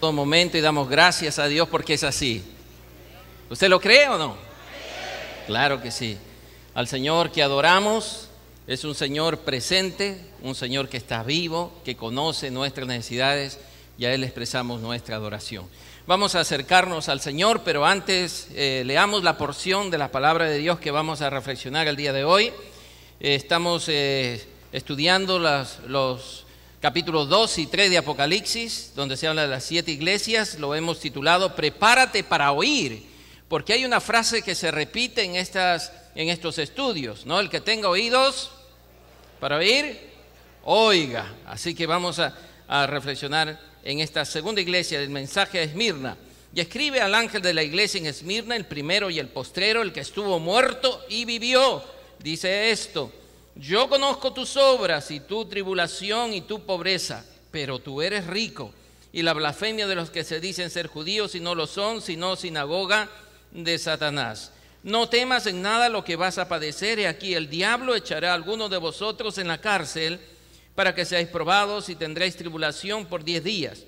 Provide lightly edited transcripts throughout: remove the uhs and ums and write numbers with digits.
todo momento y damos gracias a Dios porque es así. ¿Usted lo cree o no? Claro que sí. Al Señor que adoramos es un Señor presente, un Señor que está vivo, que conoce nuestras necesidades y a Él expresamos nuestra adoración. Vamos a acercarnos al Señor, pero antes leamos la porción de la palabra de Dios que vamos a reflexionar el día de hoy. Estamos estudiando los capítulos 2 y 3 de Apocalipsis, donde se habla de las 7 iglesias. Lo hemos titulado Prepárate para oír, porque hay una frase que se repite en estos estudios, ¿no? El que tenga oídos para oír, oiga. Así que vamos a reflexionar en esta segunda iglesia del mensaje a Esmirna. Y escribe al ángel de la iglesia en Esmirna, el primero y el postrero, el que estuvo muerto y vivió. Dice esto: yo conozco tus obras y tu tribulación y tu pobreza, pero tú eres rico. Y la blasfemia de los que se dicen ser judíos y no lo son, sino sinagoga de Satanás. No temas en nada lo que vas a padecer. He aquí el diablo echará a algunos de vosotros en la cárcel para que seáis probados y tendréis tribulación por 10 días.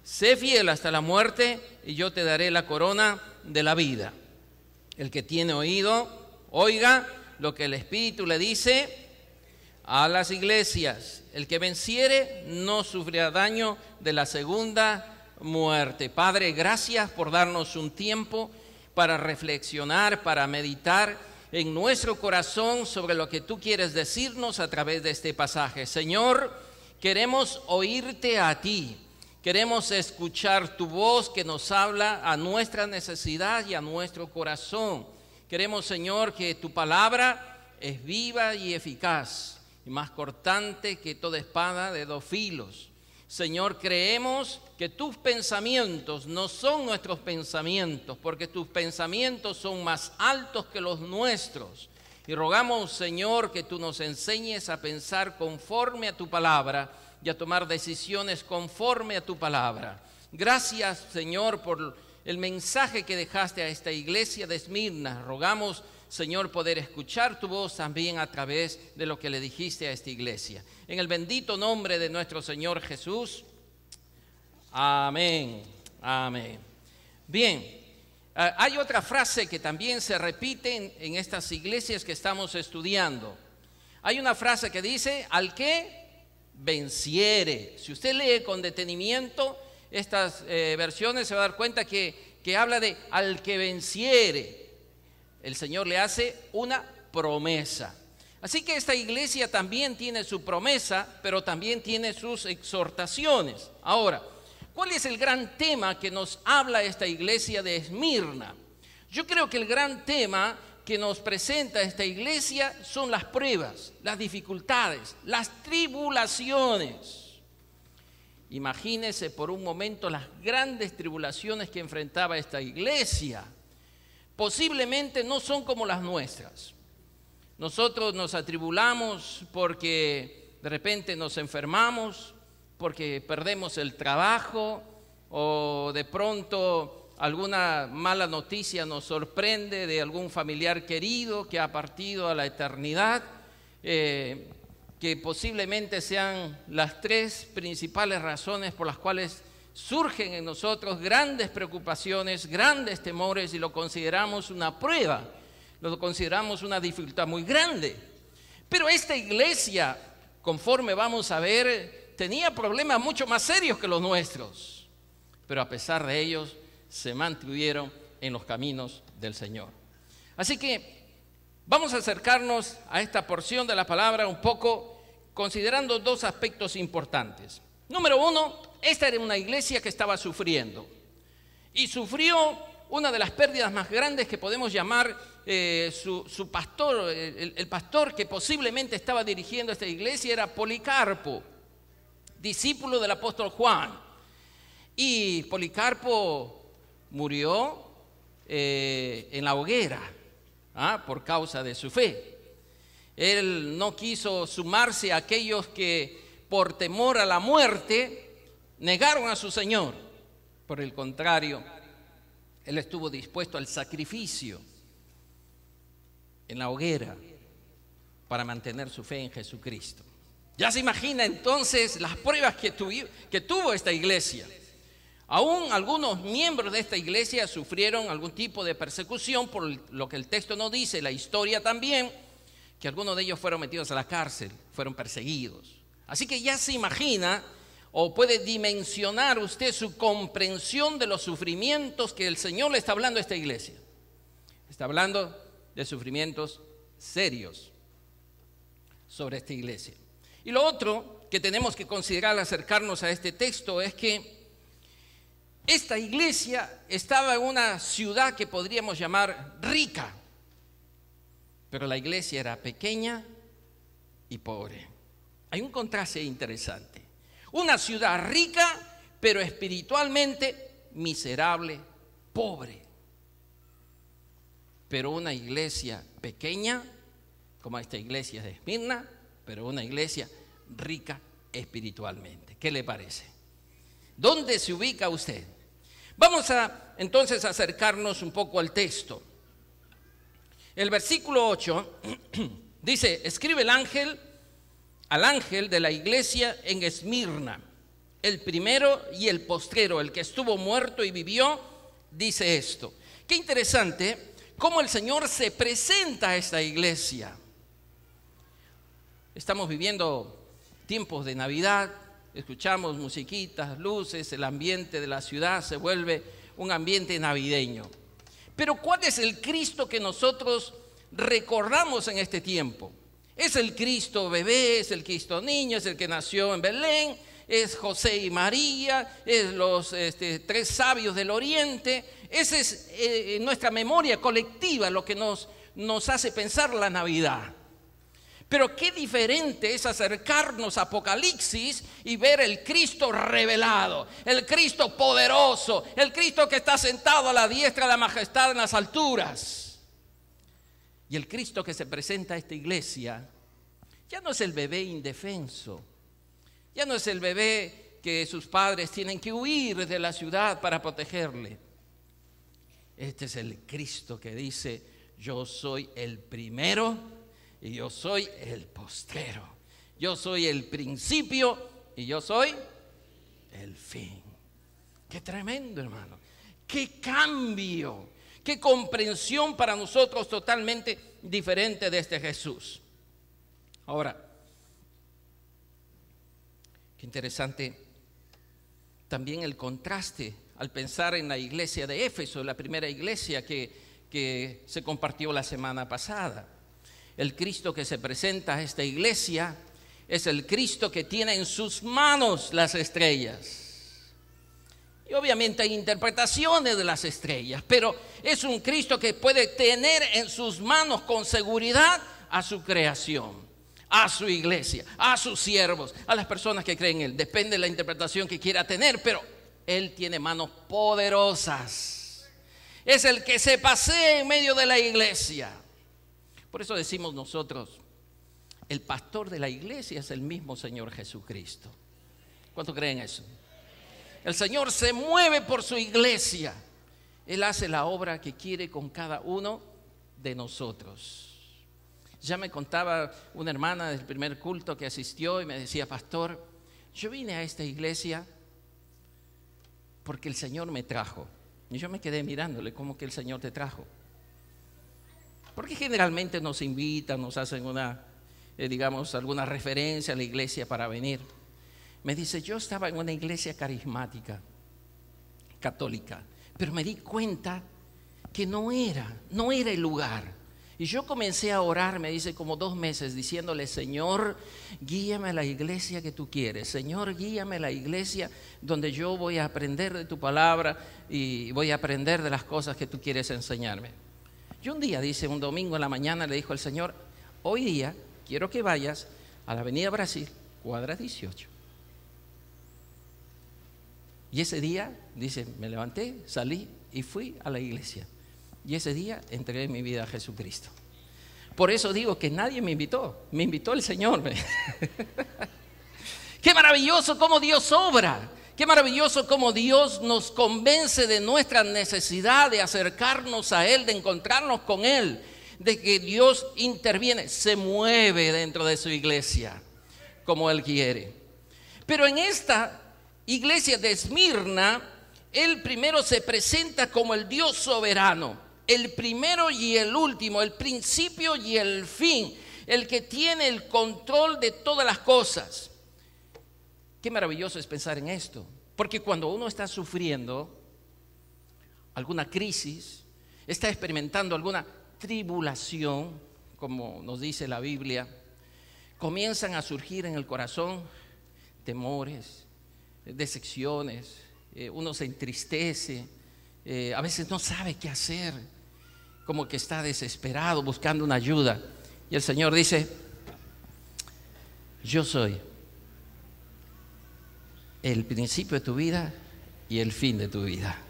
Sé fiel hasta la muerte y yo te daré la corona de la vida. El que tiene oído, oiga lo que el Espíritu le dice a las iglesias. El que venciere no sufrirá daño de la segunda muerte. Padre, gracias por darnos un tiempo para reflexionar, para meditar en nuestro corazón sobre lo que tú quieres decirnos a través de este pasaje. Señor, queremos oírte a ti, queremos escuchar tu voz que nos habla a nuestra necesidad y a nuestro corazón. Queremos, Señor, que tu palabra es viva y eficaz y más cortante que toda espada de 2 filos. Señor, creemos que tus pensamientos no son nuestros pensamientos, porque tus pensamientos son más altos que los nuestros. Y rogamos, Señor, que tú nos enseñes a pensar conforme a tu palabra y a tomar decisiones conforme a tu palabra. Gracias, Señor, por el mensaje que dejaste a esta iglesia de Esmirna. Rogamos, Señor, poder escuchar tu voz también a través de lo que le dijiste a esta iglesia. En el bendito nombre de nuestro Señor Jesús. Amén. Amén. Bien, hay otra frase que también se repite en estas iglesias que estamos estudiando. Hay una frase que dice: al que venciere. Si usted lee con detenimiento estas versiones, se va a dar cuenta que habla de al que venciere. El Señor le hace una promesa. Así que esta iglesia también tiene su promesa, pero también tiene sus exhortaciones. Ahora, ¿cuál es el gran tema que nos habla esta iglesia de Esmirna? Yo creo que el gran tema que nos presenta esta iglesia son las pruebas, las dificultades, las tribulaciones. Imagínese por un momento las grandes tribulaciones que enfrentaba esta iglesia. Posiblemente no son como las nuestras. Nosotros nos atribulamos porque de repente nos enfermamos, porque perdemos el trabajo o de pronto alguna mala noticia nos sorprende de algún familiar querido que ha partido a la eternidad, que posiblemente sean las 3 principales razones por las cuales surgen en nosotros grandes preocupaciones, grandes temores, y lo consideramos una prueba, lo consideramos una dificultad muy grande. Pero esta iglesia, conforme vamos a ver, tenía problemas mucho más serios que los nuestros, pero a pesar de ellos se mantuvieron en los caminos del Señor. Así que vamos a acercarnos a esta porción de la palabra un poco considerando 2 aspectos importantes. Número 1, esta era una iglesia que estaba sufriendo y sufrió una de las pérdidas más grandes que podemos llamar su pastor. El pastor que posiblemente estaba dirigiendo esta iglesia era Policarpo, discípulo del apóstol Juan. Y Policarpo murió en la hoguera por causa de su fe. Él no quiso sumarse a aquellos que por temor a la muerte negaron a su Señor. Por el contrario, él estuvo dispuesto al sacrificio en la hoguera para mantener su fe en Jesucristo. Ya se imagina entonces las pruebas que tuvo esta iglesia. Aún algunos miembros de esta iglesia sufrieron algún tipo de persecución, por lo que el texto nos dice, la historia también, que algunos de ellos fueron metidos a la cárcel, fueron perseguidos. Así que ya se imagina o puede dimensionar usted su comprensión de los sufrimientos que el Señor le está hablando a esta iglesia. Está hablando de sufrimientos serios sobre esta iglesia. Y lo otro que tenemos que considerar al acercarnos a este texto es que esta iglesia estaba en una ciudad que podríamos llamar rica, pero la iglesia era pequeña y pobre. Hay un contraste interesante. Una ciudad rica, pero espiritualmente miserable, pobre. Pero una iglesia pequeña, como esta iglesia de Esmirna, pero una iglesia rica espiritualmente. ¿Qué le parece? ¿Dónde se ubica usted? Vamos a entonces acercarnos un poco al texto. El versículo 8 dice: escribe al ángel de la iglesia en Esmirna, el primero y el postrero, el que estuvo muerto y vivió, dice esto. Qué interesante cómo el Señor se presenta a esta iglesia. Estamos viviendo tiempos de Navidad, escuchamos musiquitas, luces, el ambiente de la ciudad se vuelve un ambiente navideño. Pero ¿cuál es el Cristo que nosotros recordamos en este tiempo? Es el Cristo bebé, es el Cristo niño, es el que nació en Belén, es José y María, es los tres sabios del Oriente. Esa es nuestra memoria colectiva lo que nos hace pensar la Navidad. Pero qué diferente es acercarnos a Apocalipsis y ver el Cristo revelado, el Cristo poderoso, el Cristo que está sentado a la diestra de la majestad en las alturas. Y el Cristo que se presenta a esta iglesia ya no es el bebé indefenso, ya no es el bebé que sus padres tienen que huir de la ciudad para protegerle. Este es el Cristo que dice: yo soy el primero y yo soy el postrero, yo soy el principio y yo soy el fin. Qué tremendo, hermano, qué cambio, qué comprensión para nosotros totalmente diferente de este Jesús. Ahora, qué interesante también el contraste al pensar en la iglesia de Éfeso, la primera iglesia que se compartió la semana pasada. El Cristo que se presenta a esta iglesia es el Cristo que tiene en sus manos las estrellas. Y obviamente hay interpretaciones de las estrellas, pero es un Cristo que puede tener en sus manos con seguridad a su creación, a su iglesia, a sus siervos, a las personas que creen en Él. Depende de la interpretación que quiera tener, pero Él tiene manos poderosas. Es el que se pasea en medio de la iglesia. Por eso decimos nosotros, el pastor de la iglesia es el mismo Señor Jesucristo. ¿Cuánto creen eso? El Señor se mueve por su iglesia. Él hace la obra que quiere con cada uno de nosotros. Ya me contaba una hermana del primer culto que asistió y me decía: pastor, yo vine a esta iglesia porque el Señor me trajo. Y yo me quedé mirándole: ¿cómo que el Señor te trajo? Porque generalmente nos invitan, nos hacen alguna referencia a la iglesia para venir. Me dice: yo estaba en una iglesia carismática, católica, pero me di cuenta que no era el lugar. Y yo comencé a orar, me dice, como 2 meses, diciéndole: Señor, guíame a la iglesia que tú quieres. Señor, guíame a la iglesia donde yo voy a aprender de tu palabra y voy a aprender de las cosas que tú quieres enseñarme. Y un día, dice, un domingo en la mañana, le dijo el Señor: hoy día quiero que vayas a la Avenida Brasil, cuadra 18. Y ese día, dice, me levanté, salí y fui a la iglesia. Y ese día entregué mi vida a Jesucristo. Por eso digo que nadie me invitó el Señor. Qué maravilloso cómo Dios obra. Qué maravilloso cómo Dios nos convence de nuestra necesidad de acercarnos a Él, de encontrarnos con Él, de que Dios interviene, se mueve dentro de su iglesia como Él quiere. Pero en esta iglesia de Esmirna, Él primero se presenta como el Dios soberano, el primero y el último, el principio y el fin, el que tiene el control de todas las cosas. Qué maravilloso es pensar en esto, porque cuando uno está sufriendo alguna crisis, está experimentando alguna tribulación, como nos dice la Biblia, comienzan a surgir en el corazón temores, decepciones, uno se entristece, a veces no sabe qué hacer, como que está desesperado buscando una ayuda. Y el Señor dice: yo soy el principio de tu vida y el fin de tu vida.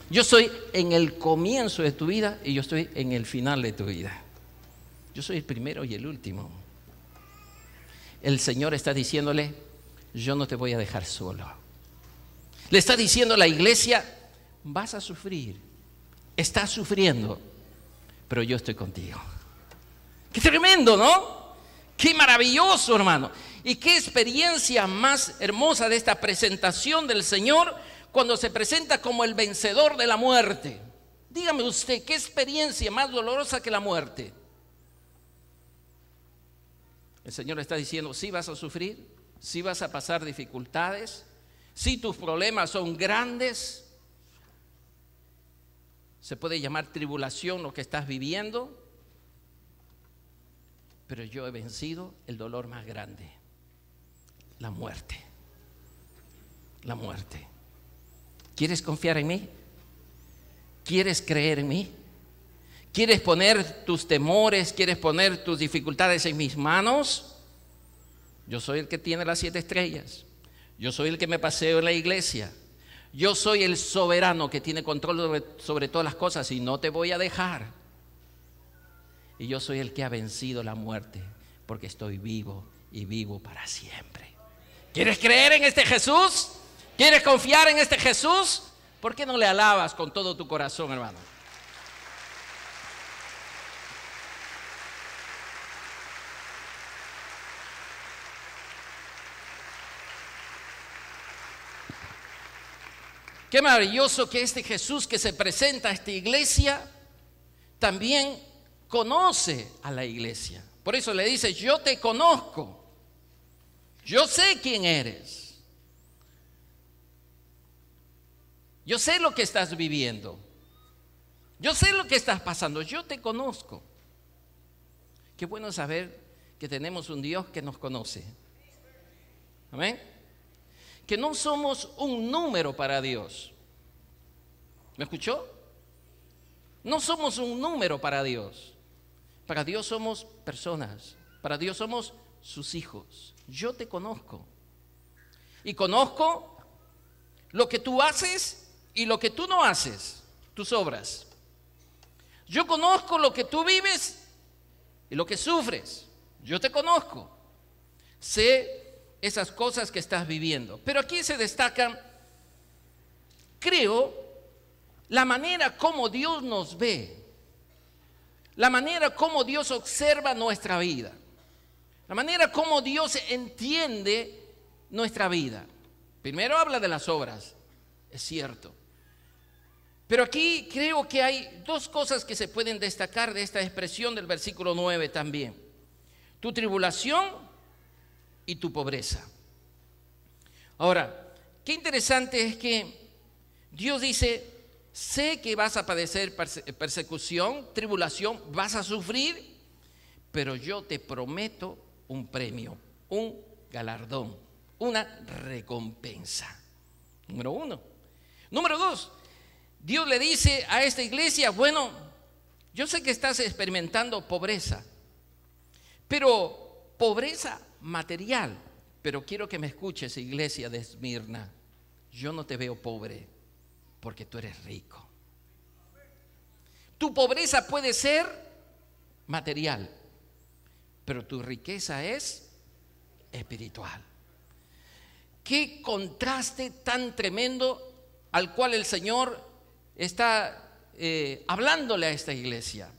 Yo soy en el comienzo de tu vida y yo estoy en el final de tu vida. Yo soy el primero y el último. El Señor está diciéndole: yo no te voy a dejar solo. Le está diciendo a la iglesia: vas a sufrir, estás sufriendo, pero yo estoy contigo. Qué tremendo, ¿no? Qué maravilloso, hermano. Y qué experiencia más hermosa de esta presentación del Señor cuando se presenta como el vencedor de la muerte. Dígame usted, ¿qué experiencia más dolorosa que la muerte? El Señor está diciendo: sí vas a sufrir, sí vas a pasar dificultades, sí tus problemas son grandes, se puede llamar tribulación lo que estás viviendo, pero yo he vencido el dolor más grande, la muerte. La muerte. ¿Quieres confiar en mí? ¿Quieres creer en mí? ¿Quieres poner tus temores, quieres poner tus dificultades en mis manos? Yo soy el que tiene las 7 estrellas. Yo soy el que me paseo en la iglesia. Yo soy el soberano que tiene control sobre todas las cosas y no te voy a dejar. Y yo soy el que ha vencido la muerte porque estoy vivo y vivo para siempre. ¿Quieres creer en este Jesús? ¿Quieres confiar en este Jesús? ¿Por qué no le alabas con todo tu corazón, hermano? Qué maravilloso que este Jesús que se presenta a esta iglesia también conoce a la iglesia. Por eso le dice: yo te conozco, yo sé quién eres, yo sé lo que estás viviendo, yo sé lo que estás pasando, yo te conozco. Qué bueno saber que tenemos un Dios que nos conoce. Amén. Que no somos un número para Dios. ¿Me escuchó? No somos un número para Dios. Para Dios somos personas. Para Dios somos sus hijos. Yo te conozco. Y conozco lo que tú haces y lo que tú no haces, tus obras. Yo conozco lo que tú vives y lo que sufres. Yo te conozco. Sé esas cosas que estás viviendo. Pero aquí se destacan, creo, la manera como Dios nos ve, la manera como Dios observa nuestra vida, la manera como Dios entiende nuestra vida. Primero habla de las obras, es cierto. Pero aquí creo que hay 2 cosas que se pueden destacar de esta expresión del versículo 9 también. Tu tribulación y tu pobreza. Ahora, qué interesante es que Dios dice: sé que vas a padecer persecución, tribulación, vas a sufrir, pero yo te prometo un premio, un galardón, una recompensa. Número 1. Número 2, Dios le dice a esta iglesia: bueno, yo sé que estás experimentando pobreza, pero pobreza material. Pero quiero que me escuches, iglesia de Esmirna. Yo no te veo pobre porque tú eres rico. Tu pobreza puede ser material, pero tu riqueza es espiritual. Qué contraste tan tremendo al cual el Señor está hablándole a esta iglesia.